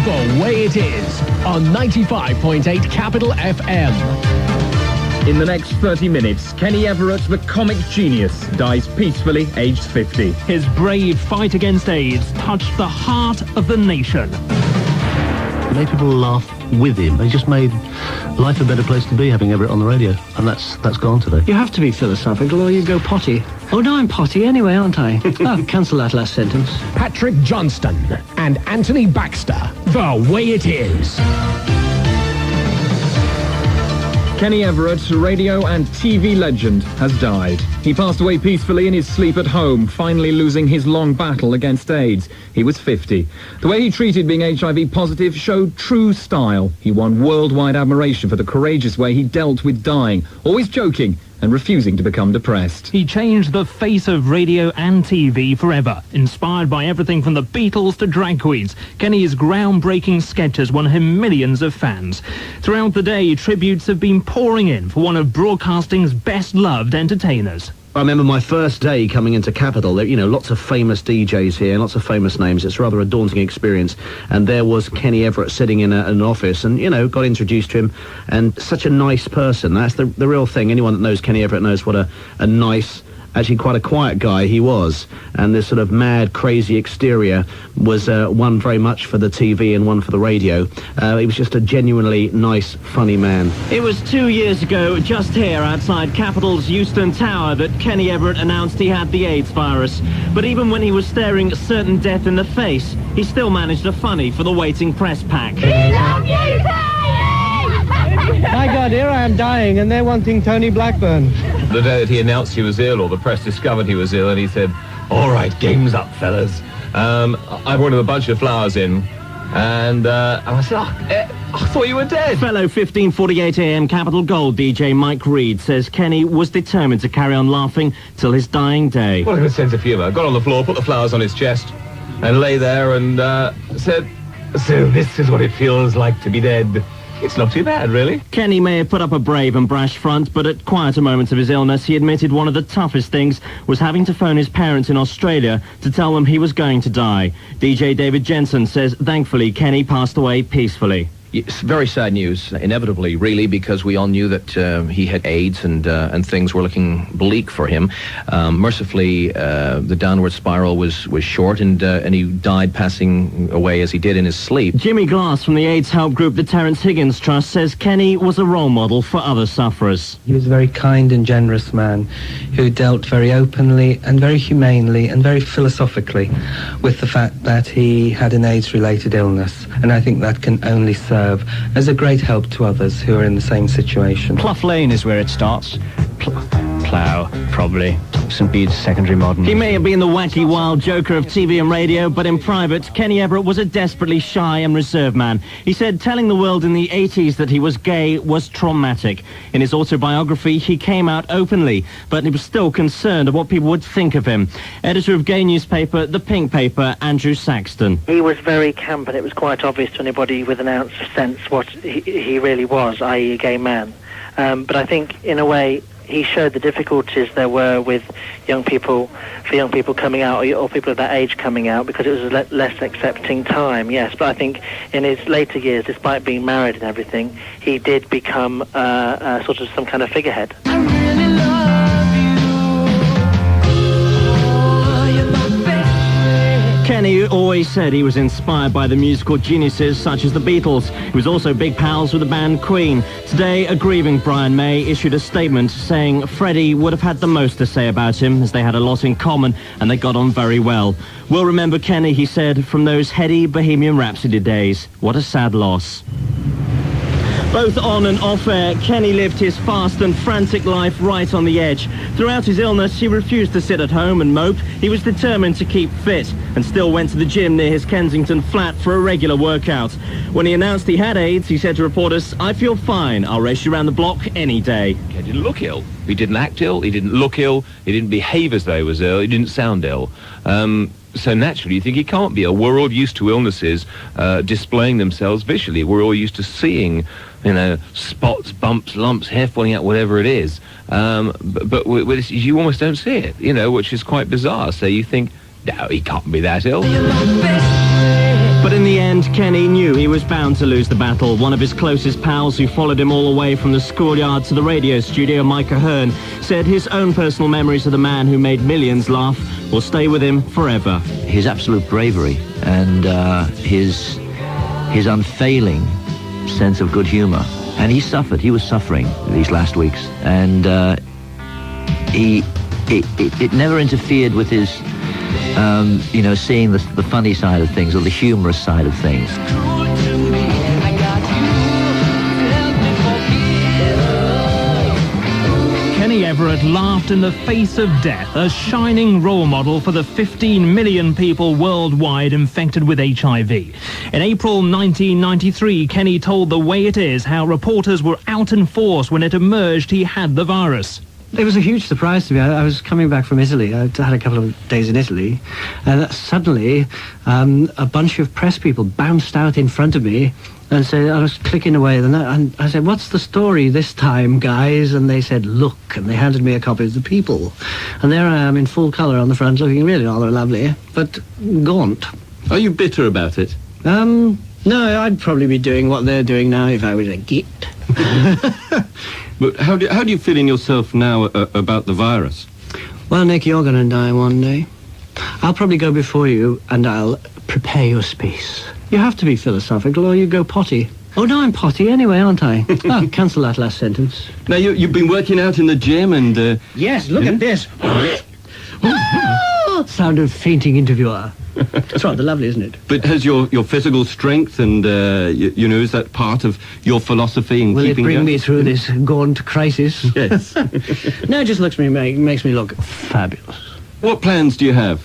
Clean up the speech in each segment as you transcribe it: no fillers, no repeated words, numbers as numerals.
The Way It Is on 95.8 Capital FM. In the next 30 minutes, Kenny Everett, the comic genius, dies peacefully, aged 50. His brave fight against AIDS touched the heart of the nation. He made people laugh with him. He just made life a better place to be, having Everett on the radio, and that's gone today. You have to be philosophical or you go potty. Oh no, I'm potty anyway, aren't I? Oh, cancel that last sentence. Patrick Johnston and Anthony Baxter. The Way It Is. Kenny Everett, radio and TV legend, has died. He passed away peacefully in his sleep at home, finally losing his long battle against AIDS. He was 50. The way he treated being HIV positive showed true style. He won worldwide admiration for the courageous way he dealt with dying, always joking and refusing to become depressed. He changed the face of radio and TV forever. Inspired by everything from the Beatles to drag queens, Kenny's groundbreaking sketches won him millions of fans. Throughout the day, tributes have been pouring in for one of broadcasting's best-loved entertainers. I remember my first day coming into Capital. There, lots of famous DJs here, lots of famous names. It's rather a daunting experience. And there was Kenny Everett sitting in an office and, got introduced to him. And such a nice person. That's the real thing. Anyone that knows Kenny Everett knows what a nice, actually quite a quiet guy he was. And this sort of mad, crazy exterior was one very much for the TV and one for the radio. He was just a genuinely nice, funny man. It was 2 years ago, just here outside Capital's Euston Tower, that Kenny Everett announced he had the AIDS virus. But even when he was staring certain death in the face, he still managed a funny for the waiting press pack. We love you, Tony! My God, here I am dying, and they're wanting Tony Blackburn. The day that he announced he was ill, or the press discovered he was ill, and he said, "All right, game's up, fellas. I brought him a bunch of flowers in, and I said, I thought you were dead." Fellow 1548 AM Capital Gold DJ Mike Reed says Kenny was determined to carry on laughing till his dying day. What a good sense of humour. Got on the floor, put the flowers on his chest, and lay there and said, "So this is what it feels like to be dead. It's not too bad, really." Kenny may have put up a brave and brash front, but at quieter moments of his illness, he admitted one of the toughest things was having to phone his parents in Australia to tell them he was going to die. DJ David Jensen says, thankfully, Kenny passed away peacefully. It's very sad news, inevitably, really, because we all knew that he had AIDS and things were looking bleak for him. Mercifully, the downward spiral was short, and he died passing away as he did in his sleep. Jimmy Glass from the AIDS help group the Terence Higgins Trust says Kenny was a role model for other sufferers. He was a very kind and generous man who dealt very openly and very humanely and very philosophically with the fact that he had an AIDS-related illness. And I think that can only serve as a great help to others who are in the same situation. Clough Lane is where it starts. Plough, probably. St Bede's secondary modern. He may have been the wacky, wild joker of TV and radio, but in private, Kenny Everett was a desperately shy and reserved man. He said telling the world in the 80s that he was gay was traumatic. In his autobiography, he came out openly, but he was still concerned of what people would think of him. Editor of gay newspaper The Pink Paper, Andrew Saxton. He was very camp, and it was quite obvious to anybody with an ounce of sense what he really was, i.e. a gay man. But I think, in a way, he showed the difficulties there were with young people coming out, or people of that age coming out, because it was a less accepting time, yes. But I think in his later years, despite being married and everything, he did become sort of some kind of figurehead. I really love you. Oh, you're my best. Kenny always said he was inspired by the musical geniuses such as the Beatles. He was also big pals with the band Queen. Today, a grieving Brian May issued a statement saying Freddie would have had the most to say about him, as they had a lot in common and they got on very well. We'll remember Kenny, he said, from those heady Bohemian Rhapsody days. What a sad loss. Both on and off air, Kenny lived his fast and frantic life right on the edge. Throughout his illness, he refused to sit at home and mope. He was determined to keep fit and still went to the gym near his Kensington flat for a regular workout. When he announced he had AIDS, he said to reporters, "I feel fine. I'll race you around the block any day." He didn't look ill. He didn't act ill. He didn't look ill. He didn't behave as though he was ill. He didn't sound ill. So naturally, you think he can't be ill. We're all used to illnesses displaying themselves visually. We're all used to seeing, spots, bumps, lumps, hair falling out, whatever it is. But with this, you almost don't see it, which is quite bizarre. So you think, no, he can't be that ill. But in the end, Kenny knew he was bound to lose the battle. One of his closest pals, who followed him all the way from the schoolyard to the radio studio, Micah Hearn, said his own personal memories of the man who made millions laugh will stay with him forever. His absolute bravery and his unfailing sense of good humour. And he suffered. He was suffering these last weeks. And it never interfered with his, seeing the funny side of things or the humorous side of things. Kenny Everett laughed in the face of death, a shining role model for the 15 million people worldwide infected with HIV. In April 1993, Kenny told The Way It Is how reporters were out in force when it emerged he had the virus. It was a huge surprise to me. I was coming back from Italy. I had a couple of days in Italy, and suddenly a bunch of press people bounced out in front of me and said, I was clicking away, and I said, what's the story this time, guys? And they said, look, and they handed me a copy of The People. And there I am in full colour on the front, looking really rather lovely, but gaunt. Are you bitter about it? No, I'd probably be doing what they're doing now if I was a git. But how do you feel in yourself now about the virus? Well, Nick, you're going to die one day. I'll probably go before you, and I'll prepare your space. You have to be philosophical, or you go potty. Oh, no, I'm potty anyway, aren't I? Oh, cancel that last sentence. Now, you've been working out in the gym and... Yes, look at this. Sound of fainting interviewer. It's rather lovely, isn't it? But has your physical strength and, is that part of your philosophy in Will keeping... Will it bring me through this gaunt crisis? Yes. No, it just makes me look fabulous. What plans do you have?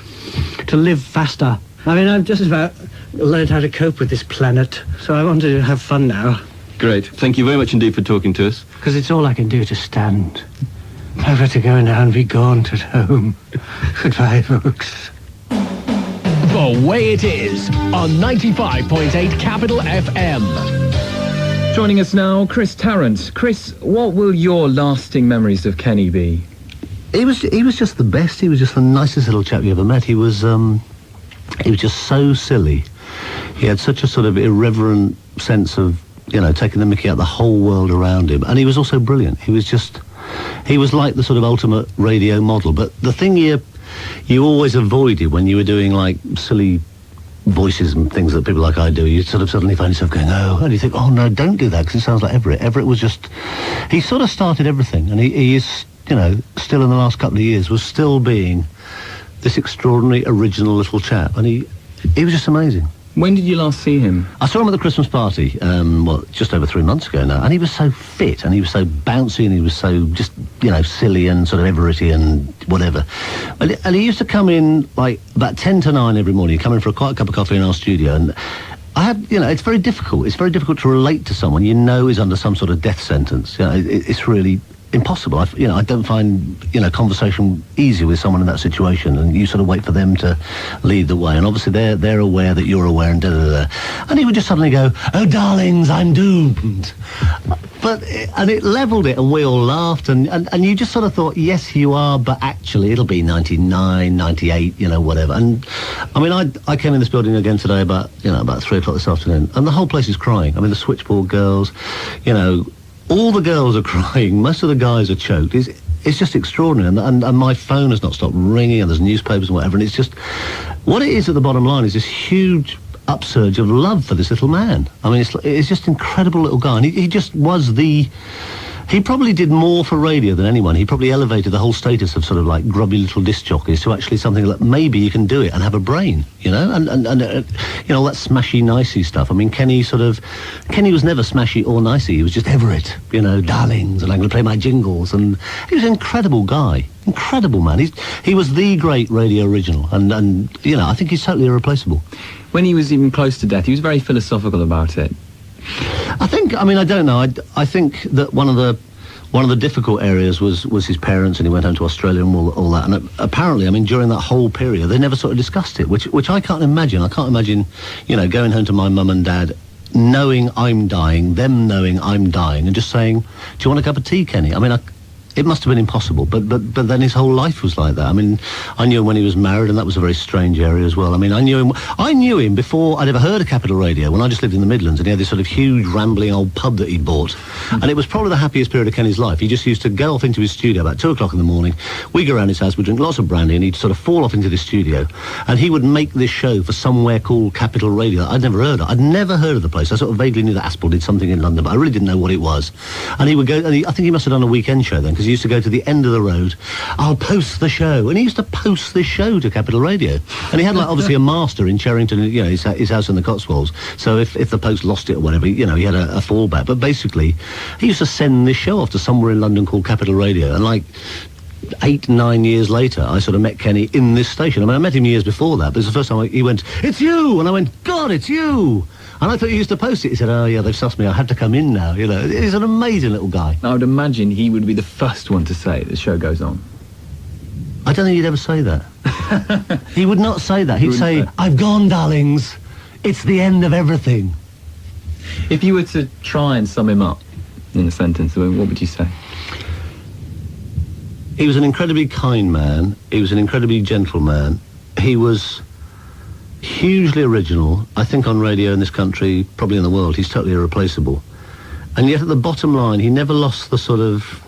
To live faster. I mean, I've just about learned how to cope with this planet, so I want to have fun now. Great. Thank you very much indeed for talking to us. Because it's all I can do to stand. I've got to go now and be gaunt at home. Goodbye, folks. The Way It Is on 95.8 Capital FM. Joining us now, Chris Tarrant. Chris, what will your lasting memories of Kenny be? He was just the best. He was just the nicest little chap you ever met. He was just so silly. He had such a sort of irreverent sense of, taking the mickey out the whole world around him. And he was also brilliant. He was like the sort of ultimate radio model. But the thing you always avoided when you were doing like silly voices and things that people like I do, you sort of suddenly find yourself going, oh, and you think, oh no, don't do that, because it sounds like Everett. Everett was just, he sort of started everything, and he is, still in the last couple of years, was still being this extraordinary, original little chap, and he was just amazing. When did you last see him? I saw him at the Christmas party, just over 3 months ago now, and he was so fit, and he was so bouncy, and he was so just, silly and sort of Everetty and whatever. And he used to come in, like, about 10 to 9 every morning. He'd come in for quite a cup of coffee in our studio, and I had, it's very difficult. It's very difficult to relate to someone is under some sort of death sentence. It's really impossible. I don't find, conversation easy with someone in that situation, and you sort of wait for them to lead the way, and obviously they're aware that you're aware, and da-da-da. And he would just suddenly go, oh, darlings, I'm doomed. And it levelled it, and we all laughed, and you just sort of thought, yes, you are, but actually it'll be 99, 98, whatever. And, I mean, I came in this building again today about 3 o'clock this afternoon, and the whole place is crying. I mean, the switchboard girls, all the girls are crying. Most of the guys are choked. It's just extraordinary. And my phone has not stopped ringing, and there's newspapers and whatever. And it's just, what it is at the bottom line is this huge upsurge of love for this little man. I mean, it's just an incredible little guy. And he just was he probably did more for radio than anyone. He probably elevated the whole status of sort of like grubby little disc jockeys to actually something that maybe you can do it and have a brain, and all that smashy nicey stuff. I mean, Kenny was never smashy or nicey. He was just Everett, darlings, and I'm going to play my jingles. And he was an incredible guy, incredible man. He was the great radio original, and I think he's totally irreplaceable. When he was even close to death, he was very philosophical about it. I don't know. I think that one of the difficult areas was his parents, and he went home to Australia and all that. And apparently, I mean, during that whole period, they never sort of discussed it, which I can't imagine. I can't imagine, going home to my mum and dad, knowing I'm dying, them knowing I'm dying, and just saying, "Do you want a cup of tea, Kenny?" I mean, It must have been impossible, but then his whole life was like that. I mean, I knew him when he was married, and that was a very strange area as well. I mean, I knew him before I'd ever heard of Capital Radio, when I just lived in the Midlands, and he had this sort of huge, rambling old pub that he'd bought. And it was probably the happiest period of Kenny's life. He just used to get off into his studio about 2 o'clock in the morning. We'd go around his house, we'd drink lots of brandy, and he'd sort of fall off into the studio, and he would make this show for somewhere called Capital Radio. I'd never heard of. I'd never heard of the place. I sort of vaguely knew that Aspel did something in London, but I really didn't know what it was. And he would go, and I think he must have done a weekend show then, because he used to go to the end of the road. I'll post the show, and he used to post this show to Capital Radio. And he had, like, obviously a master in Cherrington, you know, his house in the Cotswolds. So if the post lost it or whatever, you know, he had a fallback. But basically, he used to send this show off to somewhere in London called Capital Radio, and like 8, 9 years later, I sort of met Kenny in this station. I mean, I met him years before that, but it's the first time he went, "It's you!" And I went, "God, it's you!" And I thought he used to post it. He said, "Oh, yeah, they've sussed me. I had to come in now." You know, he's an amazing little guy. I would imagine he would be the first one to say the show goes on. I don't think he'd ever say that. He would not say that. He'd say, "I've gone, darlings. It's the end of everything." If you were to try and sum him up in a sentence, what would you say? He was an incredibly kind man. He was an incredibly gentle man. He was hugely original. I think on radio in this country, probably in the world, he's totally irreplaceable. And yet at the bottom line, he never lost the sort of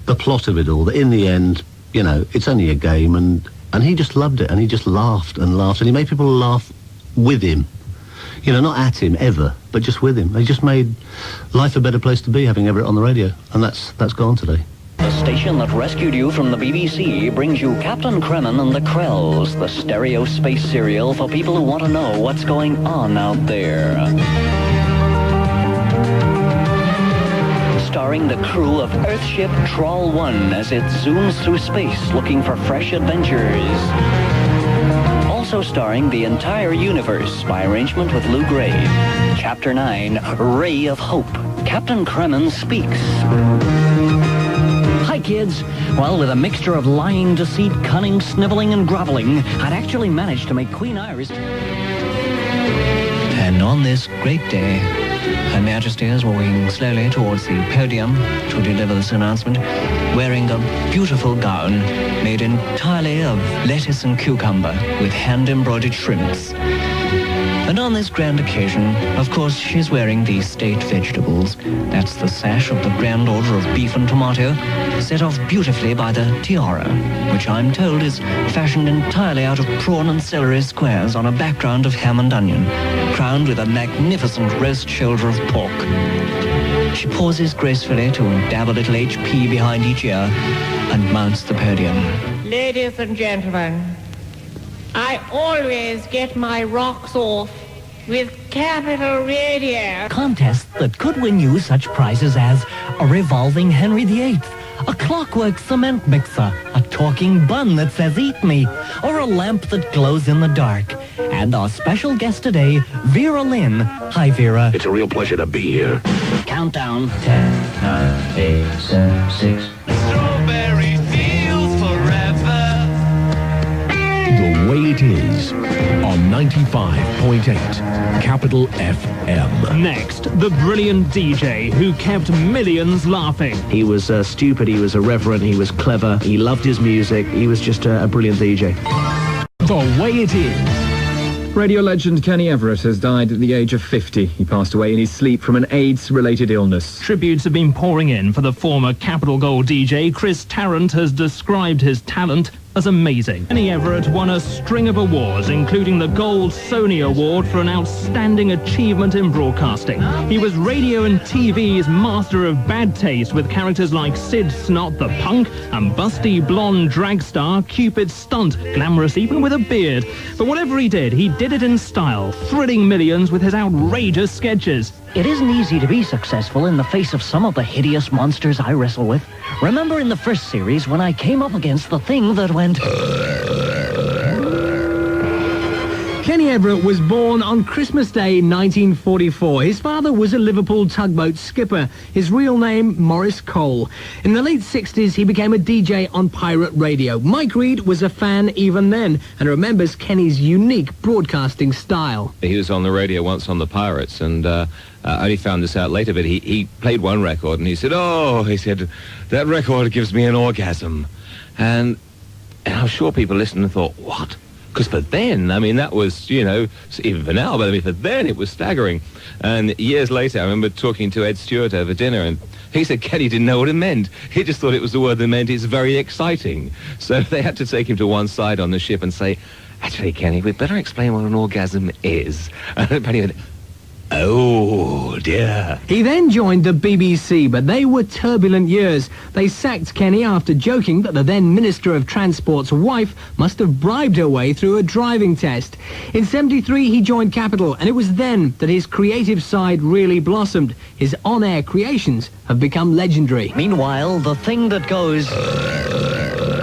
the plot of it all, that in the end, you know, it's only a game, and he just loved it, and he just laughed and laughed, and he made people laugh with him. You know, not at him, ever, but just with him. He just made life a better place to be, having Everett on the radio, and that's gone today. The station that rescued you from the BBC brings you Captain Kremen and the Krells, the stereo space serial for people who want to know what's going on out there. Starring the crew of Earthship Trawl 1 as it zooms through space looking for fresh adventures. Also starring the entire universe by arrangement with Lou Gray. Chapter 9, Ray of Hope. Captain Kremen speaks. Hi, kids. Well, with a mixture of lying, deceit, cunning, sniveling, and groveling, I'd actually managed to make Queen Iris... And on this great day, Her Majesty is walking slowly towards the podium to deliver this announcement, wearing a beautiful gown made entirely of lettuce and cucumber with hand-embroidered shrimps. And on this grand occasion, of course, she's wearing the state vegetables. That's the sash of the Grand Order of Beef and Tomato, set off beautifully by the tiara, which I'm told is fashioned entirely out of prawn and celery squares on a background of ham and onion, crowned with a magnificent roast shoulder of pork. She pauses gracefully to dab a little HP behind each ear and mounts the podium. Ladies and gentlemen, I always get my rocks off with Capital Radio. Contest that could win you such prizes as a revolving Henry VIII, a clockwork cement mixer, a talking bun that says "Eat me," or a lamp that glows in the dark. And our special guest today, Vera Lynn. Hi, Vera. It's a real pleasure to be here. Countdown. 10, 9, 8, 7, 6. Strawberry fields forever. The Way It Is on 95.8 Capital FM. Next, the brilliant DJ who kept millions laughing. He was stupid, he was irreverent, he was clever, he loved his music, he was just a brilliant DJ. The Way It Is. Radio legend Kenny Everett has died at the age of 50. He passed away in his sleep from an AIDS-related illness. Tributes have been pouring in for the former Capital Gold DJ. Chris Tarrant has described his talent as amazing. Kenny Everett won a string of awards, including the Gold Sony Award for an outstanding achievement in broadcasting. He was radio and TV's master of bad taste, with characters like Sid Snot the Punk and busty blonde drag star Cupid Stunt, glamorous even with a beard. But whatever he did it in style, thrilling millions with his outrageous sketches. It isn't easy to be successful in the face of some of the hideous monsters I wrestle with. Remember in the first series when I came up against the thing that went... Kenny Everett was born on Christmas Day 1944. His father was a Liverpool tugboat skipper. His real name, Maurice Cole. In the late 60s, he became a DJ on pirate radio. Mike Reed was a fan even then and remembers Kenny's unique broadcasting style. He was on the radio once on the Pirates, and I only found this out later, but he played one record, and he said, that record gives me an orgasm. And I'm sure people listened and thought, what? Because for then, I mean, that was, even for now, but I mean, for then it was staggering. And years later, I remember talking to Ed Stewart over dinner, and he said Kenny didn't know what it meant. He just thought it was the word that meant it's very exciting. So they had to take him to one side on the ship and say, actually, Kenny, we'd better explain what an orgasm is. And apparently he went, oh, dear. He then joined the BBC, but they were turbulent years. They sacked Kenny after joking that the then Minister of Transport's wife must have bribed her way through a driving test. In '73, he joined Capital, and it was then that his creative side really blossomed. His on-air creations have become legendary. Meanwhile, the thing that goes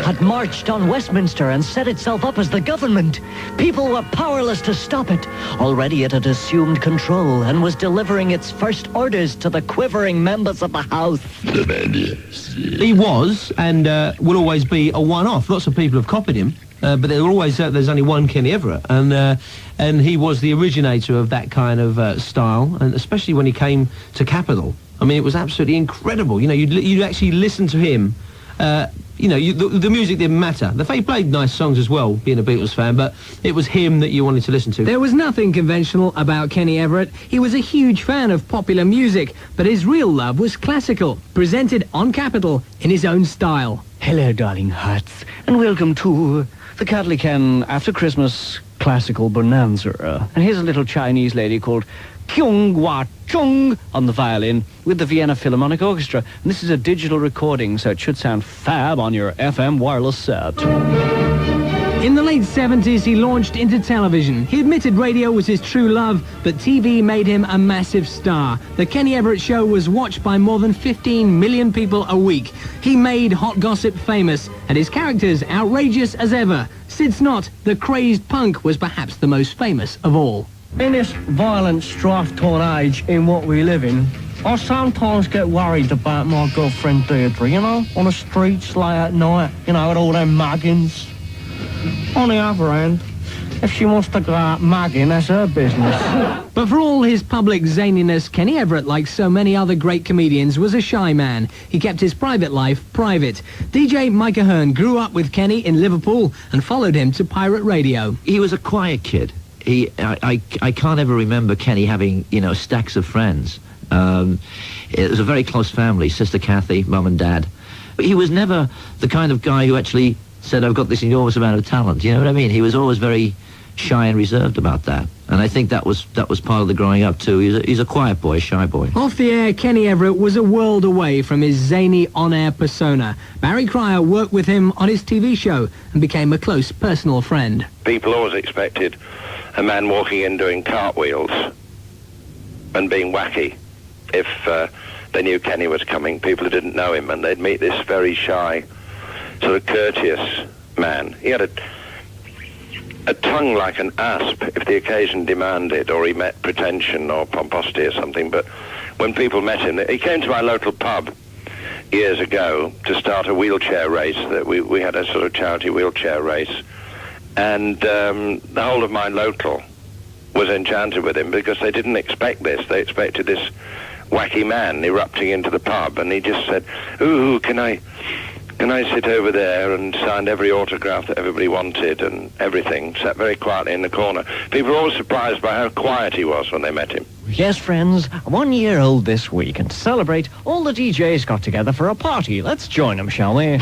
had marched on Westminster and set itself up as the government. People were powerless to stop it. Already it had assumed control and was delivering its first orders to the quivering members of the House. He was, and will always be, a one-off. Lots of people have copied him, but there's only one Kenny Everett, and he was the originator of that kind of style, and especially when he came to Capital. I mean, it was absolutely incredible. You'd actually listen to him. The music didn't matter. He played nice songs as well, being a Beatles fan, but it was him that you wanted to listen to. There was nothing conventional about Kenny Everett. He was a huge fan of popular music, but his real love was classical, presented on Capital in his own style. Hello, darling hearts, and welcome to the Catlican After Christmas Classical Bonanza. And here's a little Chinese lady called Kyung Hwa Chung on the violin with the Vienna Philharmonic Orchestra. And this is a digital recording, so it should sound fab on your FM wireless set. In the late 70s, he launched into television. He admitted radio was his true love, but TV made him a massive star. The Kenny Everett Show was watched by more than 15 million people a week. He made hot gossip famous, and his characters outrageous as ever. Sid Snot, the crazed punk, was perhaps the most famous of all. In this violent, strife-torn age in what we live in, I sometimes get worried about my girlfriend Deirdre, on the streets late at night, with all them muggins. On the other hand, if she wants to go out mugging, that's her business. But for all his public zaniness, Kenny Everett, like so many other great comedians, was a shy man. He kept his private life private. DJ Mike Ahern grew up with Kenny in Liverpool and followed him to pirate radio. He was a quiet kid. I can't ever remember Kenny having, stacks of friends. It was a very close family, Sister Kathy, Mum and Dad. But he was never the kind of guy who actually said, I've got this enormous amount of talent. You know what I mean? He was always very shy and reserved about that. And I think that was part of the growing up too. He's a quiet boy, a shy boy. Off the air, Kenny Everett was a world away from his zany on-air persona. Barry Cryer worked with him on his TV show and became a close personal friend. People always expected a man walking in doing cartwheels and being wacky. If they knew Kenny was coming, people who didn't know him, and they'd meet this very shy, sort of courteous man. He had a tongue like an asp if the occasion demanded, or he met pretension or pomposity or something. But when people met him, he came to my local pub years ago to start a wheelchair race. That we had a sort of charity wheelchair race. And the whole of my local was enchanted with him because they didn't expect this. They expected this wacky man erupting into the pub, and he just said, "Ooh, can I sit over there?" and signed every autograph that everybody wanted and everything. Sat very quietly in the corner. People were always surprised by how quiet he was when they met him. Yes, friends, 1 year old this week, and to celebrate, all the DJs got together for a party. Let's join them, shall we?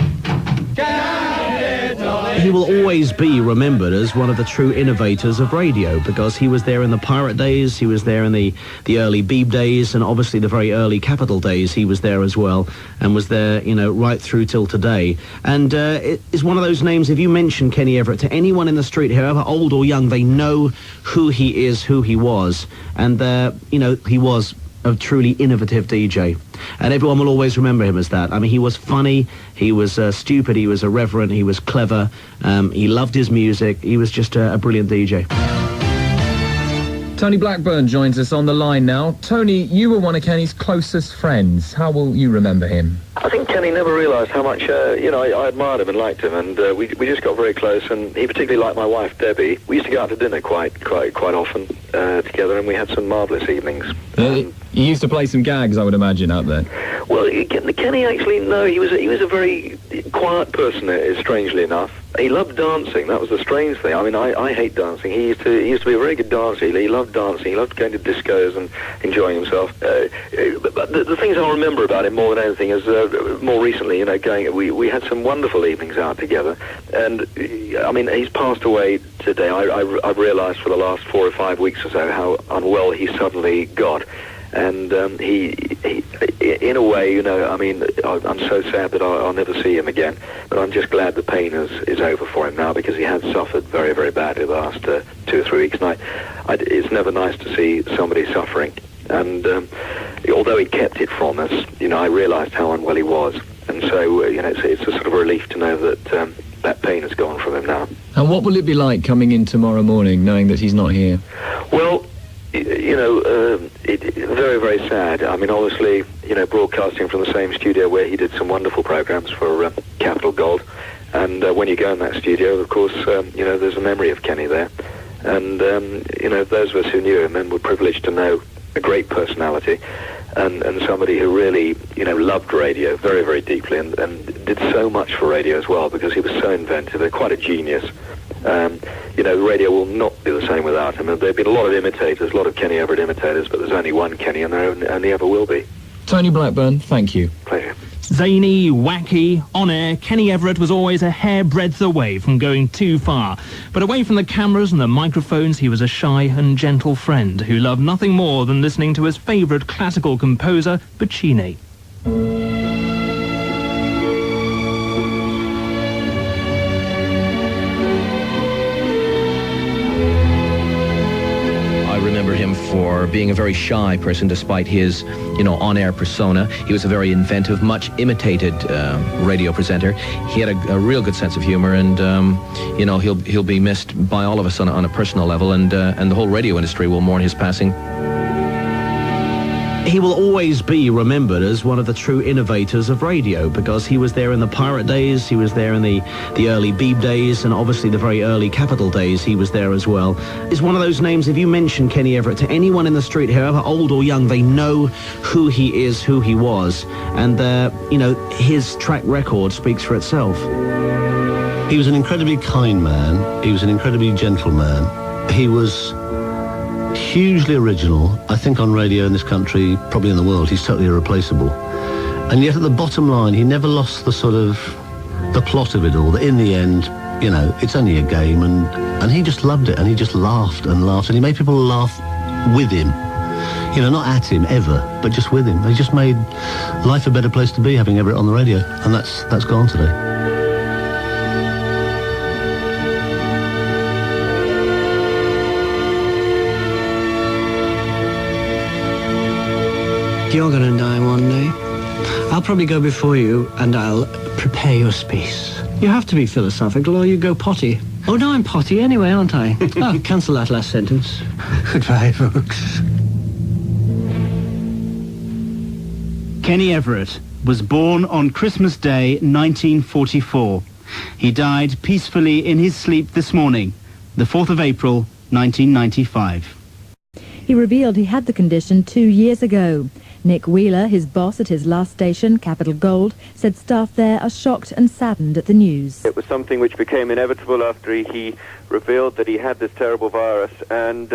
He will always be remembered as one of the true innovators of radio because he was there in the pirate days, he was there in the early Beeb days, and obviously the very early Capital days he was there as well, and was there, right through till today. And it is one of those names, if you mention Kenny Everett to anyone in the street, however old or young, they know who he is, who he was. And, he was a truly innovative DJ. And everyone will always remember him as that. I mean, he was funny, he was stupid, he was irreverent, he was clever, he loved his music, he was just a brilliant DJ. Tony Blackburn joins us on the line now. Tony, you were one of Kenny's closest friends. How will you remember him? I think Kenny never realised how much, I admired him and liked him, and we just got very close, and he particularly liked my wife, Debbie. We used to go out to dinner quite often together, and we had some marvellous evenings. You used to play some gags, I would imagine, out there. Well, Kenny actually, no, he was a very quiet person, strangely enough. He loved dancing. That was the strange thing. I mean, I hate dancing. He used to be a very good dancer. He loved dancing. He loved going to discos and enjoying himself. But the things I'll remember about him more than anything is more recently, we had some wonderful evenings out together. And I mean, he's passed away today. I've realised for the last 4 or 5 weeks or so how unwell he suddenly got. And he, in a way, I mean, I'm so sad that I'll never see him again. But I'm just glad the pain is over for him now, because he had suffered very, very badly the last 2 or 3 weeks. And it's never nice to see somebody suffering. And although he kept it from us, I realised how unwell he was. And so, it's a sort of relief to know that that pain has gone from him now. And what will it be like coming in tomorrow morning, knowing that he's not here? Well, very, very sad. I mean, obviously, broadcasting from the same studio where he did some wonderful programs for Capital Gold. And when you go in that studio, of course, there's a memory of Kenny there. And, those of us who knew him and were privileged to know a great personality and somebody who really, loved radio very, very deeply and did so much for radio as well, because he was so inventive, quite a genius. Radio will not be the same without him. And there have been a lot of imitators, a lot of Kenny Everett imitators, but there's only one Kenny, and there only ever will be. Tony Blackburn, thank you. Pleasure. Zany, wacky, on air, Kenny Everett was always a hairbreadth away from going too far. But away from the cameras and the microphones, he was a shy and gentle friend who loved nothing more than listening to his favourite classical composer, Puccini. Him for being a very shy person despite his, on-air persona. He was a very inventive, much imitated radio presenter. He had a real good sense of humor, and he'll be missed by all of us on a personal level, and the whole radio industry will mourn his passing. He will always be remembered as one of the true innovators of radio, because he was there in the pirate days, he was there in the early Beeb days, and obviously the very early Capital days he was there as well. It's one of those names, if you mention Kenny Everett to anyone in the street, however old or young, they know who he is, who he was, and his track record speaks for itself. He was an incredibly kind man. He was an incredibly gentle man. He was hugely original. I think on radio in this country, probably in the world, he's totally irreplaceable. And yet at the bottom line, he never lost the plot of it all, that in the end, it's only a game, and he just loved it, and he just laughed and laughed, and he made people laugh with him. Not at him ever, but just with him. He just made life a better place to be, having Everett on the radio, and that's gone today. You're going to die one day. I'll probably go before you, and I'll prepare your space. You have to be philosophical, or you go potty. Oh, no, I'm potty anyway, aren't I? Oh, cancel that last sentence. Goodbye, folks. Kenny Everett was born on Christmas Day, 1944. He died peacefully in his sleep this morning, the 4th of April, 1995. He revealed he had the condition 2 years ago. Nick Wheeler, his boss at his last station, Capital Gold, said staff there are shocked and saddened at the news. It was something which became inevitable after he revealed that he had this terrible virus, and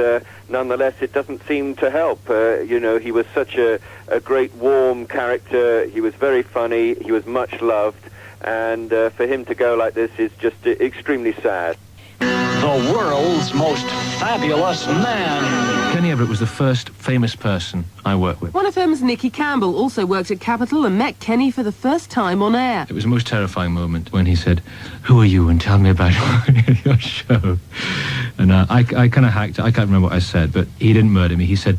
nonetheless it doesn't seem to help. He was such a great warm character, he was very funny, he was much loved, and for him to go like this is just extremely sad. The world's most fabulous man. Kenny Everett was the first famous person I worked with. 1FM's Nicky Campbell also worked at Capital and met Kenny for the first time on air. It was the most terrifying moment when he said, "Who are you, and tell me about your show." And I kind of hacked it. I can't remember what I said, but he didn't murder me. He said,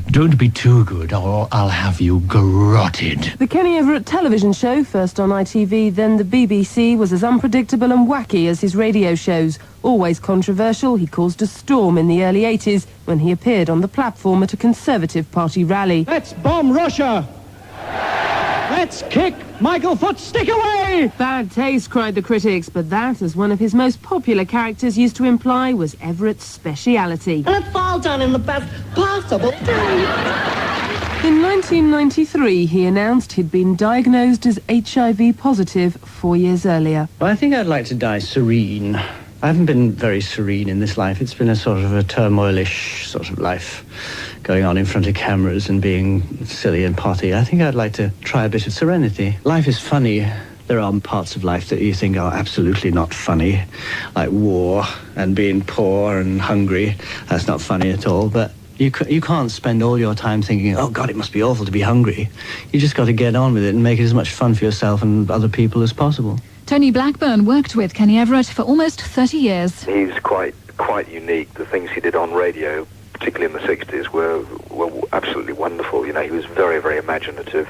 Don't be too good, or I'll have you garroted. The Kenny Everett television show, first on ITV, then the BBC, was as unpredictable and wacky as his radio shows. Always controversial, he caused a storm in the early 80s when he appeared on the platform at a Conservative Party rally. Let's bomb Russia! Let's kick Michael Foot stick away! Bad taste, cried the critics, but that, as one of his most popular characters used to imply, was Everett's speciality. And it fall down in the best possible In 1993, he announced he'd been diagnosed as HIV positive 4 years earlier. Well, I think I'd like to die serene. I haven't been very serene in this life. It's been a sort of a turmoilish sort of life, going on in front of cameras and being silly and potty. I think I'd like to try a bit of serenity. Life is funny. There are parts of life that you think are absolutely not funny, like war and being poor and hungry. That's not funny at all, but you can't spend all your time thinking, oh, God, it must be awful to be hungry. You just got to get on with it and make it as much fun for yourself and other people as possible. Tony Blackburn worked with Kenny Everett for almost 30 years. He's quite unique. The things he did on radio, particularly in the 60s, were absolutely wonderful. You know, he was very, very imaginative.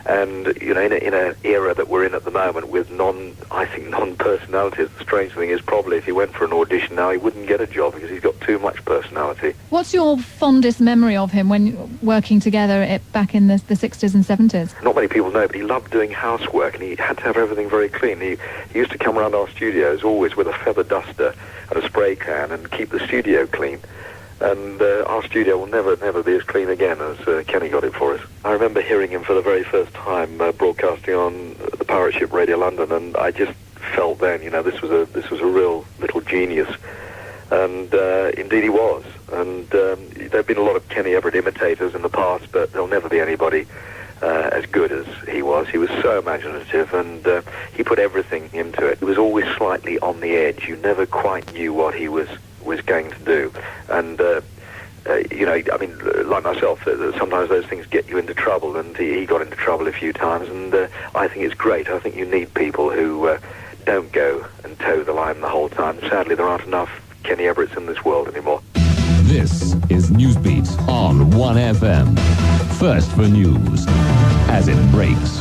And, you know, in an era that we're in at the moment with non-personalities, the strange thing is probably if he went for an audition now, he wouldn't get a job because he's got too much personality. What's your fondest memory of him when working together back in the 60s and 70s? Not many people know, but he loved doing housework and he had to have everything very clean. He used to come around our studios always with a feather duster and a spray can and keep the studio clean. And our studio will never be as clean again as Kenny got it for us. I remember hearing him for the very first time broadcasting on the pirate ship Radio London, and I just felt then, you know, this was a real little genius, and indeed he was. And there've been a lot of Kenny Everett imitators in the past, but there'll never be anybody as good as he was. He was so imaginative, and he put everything into it. He was always slightly on the edge. You never quite knew what he was going to do. And you know, I mean, like myself, sometimes those things get you into trouble, and he got into trouble a few times, and I think it's great. I think you need people who don't go and toe the line the whole time. Sadly, there aren't enough Kenny Everetts in this world anymore. This is Newsbeat on 1FM. First for news, as it breaks.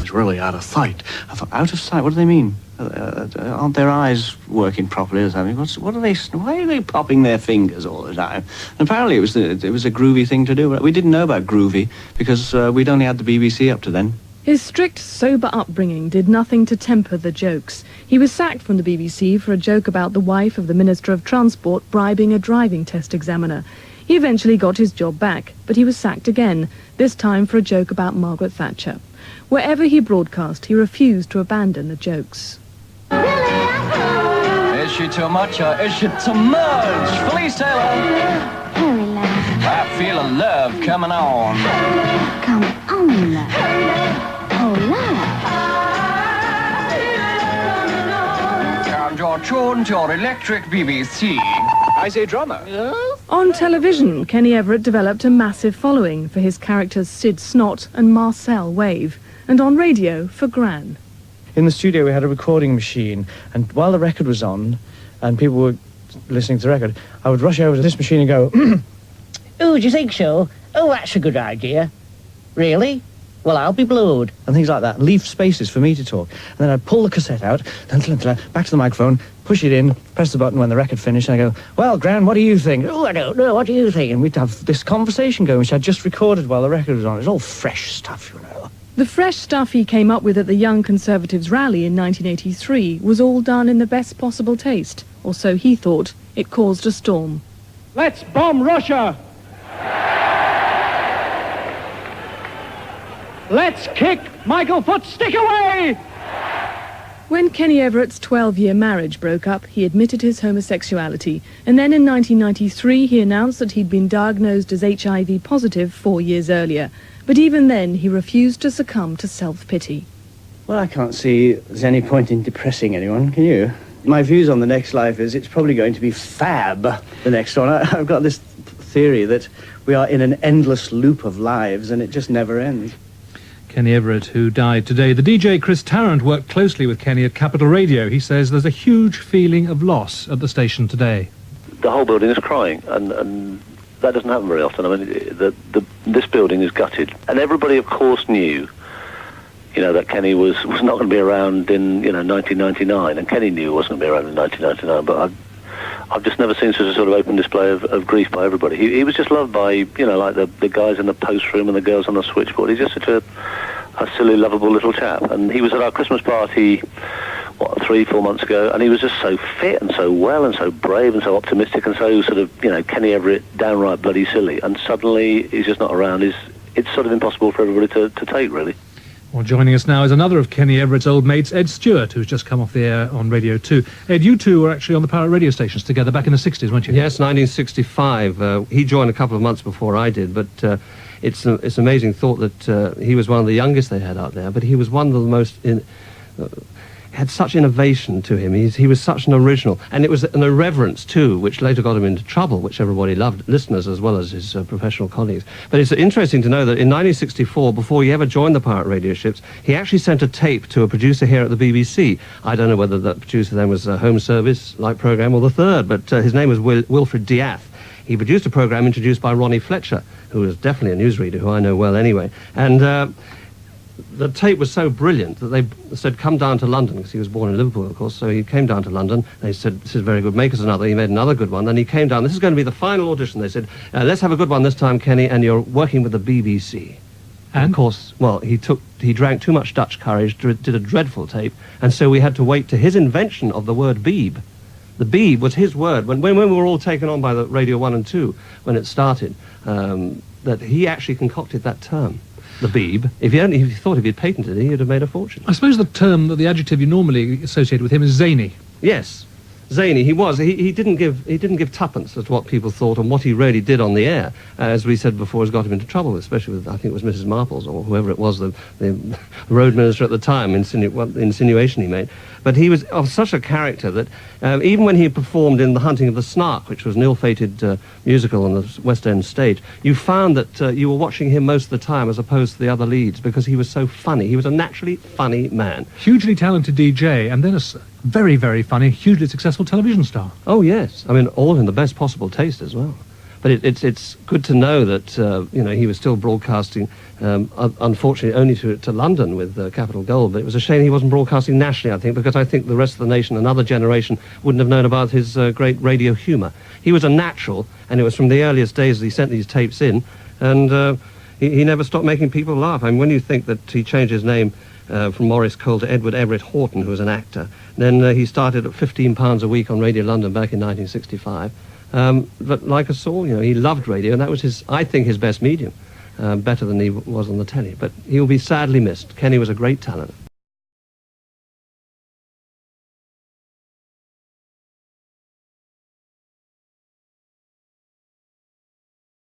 It's really out of sight. I thought, out of sight? What do they mean? Aren't their eyes working properly or something? Why are they popping their fingers all the time? And apparently it was a groovy thing to do. We didn't know about groovy because we'd only had the BBC up to then. His strict, sober upbringing did nothing to temper the jokes. He was sacked from the BBC for a joke about the wife of the Minister of Transport bribing a driving test examiner. He eventually got his job back, but he was sacked again, this time for a joke about Margaret Thatcher. Wherever he broadcast, he refused to abandon the jokes. Is she too much or is she too much? Felice Taylor. Very loud. I feel a love coming on. Come on, love. Oh, love. And you're tuned to your electric BBC. I say drummer. On television, Kenny Everett developed a massive following for his characters Sid Snot and Marcel Wave, and on radio for Gran. In the studio, we had a recording machine, and while the record was on, and people were listening to the record, I would rush over to this machine and go, Oh, do you think so? Oh, that's a good idea. Really? Well, I'll be blowed. and things like that, leave spaces for me to talk. And then I'd pull the cassette out, back to the microphone, push it in, press the button when the record finished, and I go, well, Gran, what do you think? Oh, I don't know, what do you think? And we'd have this conversation going, which I'd just recorded while the record was on. It was all fresh stuff, you know. The fresh stuff he came up with at the Young Conservatives rally in 1983 was all done in the best possible taste, or so he thought. It caused a storm. Let's bomb Russia! Let's kick Michael Foot stick away! When Kenny Everett's 12-year marriage broke up, he admitted his homosexuality, and then in 1993 he announced that he'd been diagnosed as HIV positive 4 years earlier. But even then, he refused to succumb to self-pity. Well, I can't see there's any point in depressing anyone, can you? My views on the next life is it's probably going to be fab, the next one. I've got this theory that we are in an endless loop of lives and it just never ends. Kenny Everett, who died today. The DJ Chris Tarrant worked closely with Kenny at Capital Radio. He says there's a huge feeling of loss at the station today. The whole building is crying, and that doesn't happen very often. I mean, this building is gutted, and everybody, of course, knew, you know, that Kenny was not going to be around in 1999, and Kenny knew he wasn't going to be around in 1999. But I've just never seen such a sort of open display of grief by everybody. He was just loved by, you know, like the guys in the post room and the girls on the switchboard. He's just such a silly, lovable little chap. And he was at our Christmas party, 3-4 months ago, and he was just so fit and so well and so brave and so optimistic and so sort of, you know, Kenny Everett, downright bloody silly. And suddenly he's just not around. It's sort of impossible for everybody to take, really. Well, joining us now is another of Kenny Everett's old mates, Ed Stewart, who's just come off the air on Radio 2. Ed, you two were actually on the pirate radio stations together back in the 60s, weren't you? Yes, 1965. He joined a couple of months before I did, but it's amazing thought that he was one of the youngest they had out there, but he was one of the most... had such innovation to him. He was such an original. And it was an irreverence, too, which later got him into trouble, which everybody loved, listeners as well as his professional colleagues. But it's interesting to know that in 1964, before he ever joined the pirate radio ships, he actually sent a tape to a producer here at the BBC. I don't know whether that producer then was a Home Service-like programme or the Third, but his name was Wilfred Diath. He produced a programme introduced by Ronnie Fletcher, who was definitely a newsreader, who I know well anyway. And... the tape was so brilliant that they said, come down to London, because he was born in Liverpool, of course, so he came down to London. They said, this is very good, make us another. He made another good one. Then he came down. This is going to be the final audition. They said, let's have a good one this time, Kenny, and you're working with the BBC. And of course, well, he drank too much Dutch courage, did a dreadful tape, and so we had to wait to his invention of the word beeb. The beeb was his word. When we were all taken on by the Radio 1 and 2, when it started, that he actually concocted that term. The beeb. If he thought if he'd patented it, he'd have made a fortune. I suppose the adjective you normally associate with him is zany. Yes, zany. He was. He didn't give tuppence as to what people thought, and what he really did on the air, as we said before, has got him into trouble, especially with, I think it was Mrs. Marples or whoever it was, the road minister at the time, what insinuation he made. But he was of such a character that even when he performed in The Hunting of the Snark, which was an ill-fated musical on the West End stage, you found that you were watching him most of the time as opposed to the other leads, because he was so funny. He was a naturally funny man. Hugely talented DJ, and then a very, very funny, hugely successful television star. Oh, yes. I mean, all in the best possible taste as well. But it's good to know that, he was still broadcasting, unfortunately, only to London with Capital Gold. But it was a shame he wasn't broadcasting nationally, I think, because I think the rest of the nation, another generation, wouldn't have known about his great radio humour. He was a natural, and it was from the earliest days that he sent these tapes in, and he never stopped making people laugh. I mean, when you think that he changed his name from Maurice Cole to Edward Everett Horton, who was an actor, then he started at £15 a week on Radio London back in 1965. But like us all, he loved radio, and that was I think his best medium, better than he was on the telly. But he will be sadly missed. Kenny was a great talent.